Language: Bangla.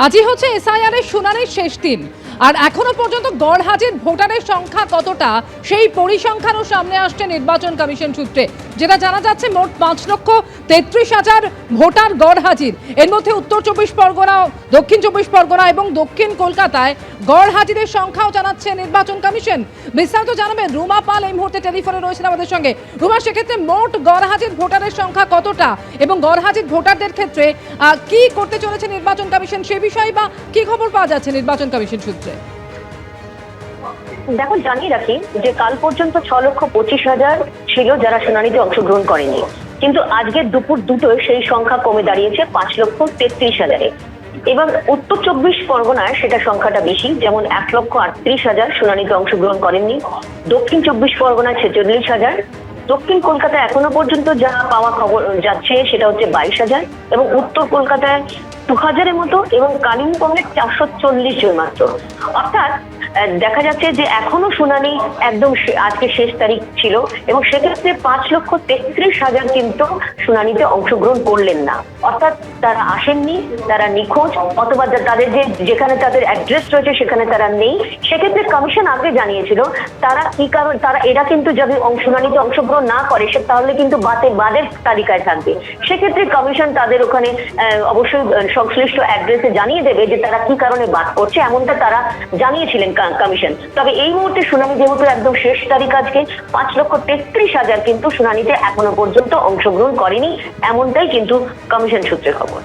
আজই হচ্ছে এসআইআর এর শুনানির শেষ দিন, আর এখনো পর্যন্ত গড় হাজির ভোটারের সংখ্যা কতটা সেই পরিসংখ্যানও সামনে আসছে নির্বাচন কমিশন সূত্রে। যেটা জানা যাচ্ছে মোট 5,33,000 ভোটার গড় হাজির। এর মধ্যে উত্তর 24 পরগনা, দক্ষিণ 24 পরগনা এবং দক্ষিণ কলকাতায় গড় হাজিরের সংখ্যাও জানাচ্ছে নির্বাচন কমিশন। বিস্তারিত জানাবেন রুমা পাল, এই মুহূর্তে টেলিফোনে রয়েছেন আমাদের সঙ্গে। রুমা, সেক্ষেত্রে মোট গড় হাজির ভোটারের সংখ্যা কতটা এবং গড় হাজির ভোটারদের ক্ষেত্রে কি করতে চলেছে নির্বাচন কমিশন, সে বিষয়ে বা কি খবর পাওয়া যাচ্ছে নির্বাচন কমিশন সূত্রে? দেখো, জানিয়ে রাখি যে কাল পর্যন্ত 6,25,000 ছিল যারা শুনানিতে অংশগ্রহণ করেনি, কিন্তু আজকে দুপুর দুটোয় সেই সংখ্যা কমে দাঁড়িয়েছে 5,33,000-এ। এবং উত্তর 24 পরগনায় সেটা সংখ্যাটা বেশি, যেমন 1,38,000 শুনানিতে অংশগ্রহণ করেননি। দক্ষিণ 24 পরগনায় 46,000। দক্ষিণ কলকাতায় এখনো পর্যন্ত যা পাওয়া খবর যাচ্ছে সেটা হচ্ছে 22,000, এবং উত্তর কলকাতায় 2,000-এর মতো, এবং কালিম্পংয়ে 440 জন মাত্র। অর্থাৎ দেখা যাচ্ছে যে এখনো শুনানি একদম আজকে শেষ তারিখ ছিল, এবং সেক্ষেত্রে 5,33,000 কিন্তু শুনানিতে অংশগ্রহণ করলেন না। অর্থাৎ তারা আসেননি, তারা নিখোঁজ, অথবা তাদের যেখানে তাদের অ্যাড্রেস রয়েছে সেখানে তারা নেই। সেক্ষেত্রে কমিশন আগে জানিয়েছিল তারা কি কারণ এরা কিন্তু যদি শুনানিতে অংশগ্রহণ না করে তাহলে কিন্তু বাদের তালিকায় থাকবে। সেক্ষেত্রে কমিশন তাদের ওখানে অবশ্যই সংশ্লিষ্ট অ্যাড্রেসে জানিয়ে দেবে যে তারা কি কারণে বাদ করছে, এমনটা তারা জানিয়েছিলেন কমিশন। তবে এই মুহূর্তে শুনানি যেহেতু একদম শেষ তারিখ আজকে, 5,33,000 কিন্তু শুনানিতে এখনো পর্যন্ত অংশগ্রহণ করেনি, এমনটাই কিন্তু কমিশন সূত্রে খবর।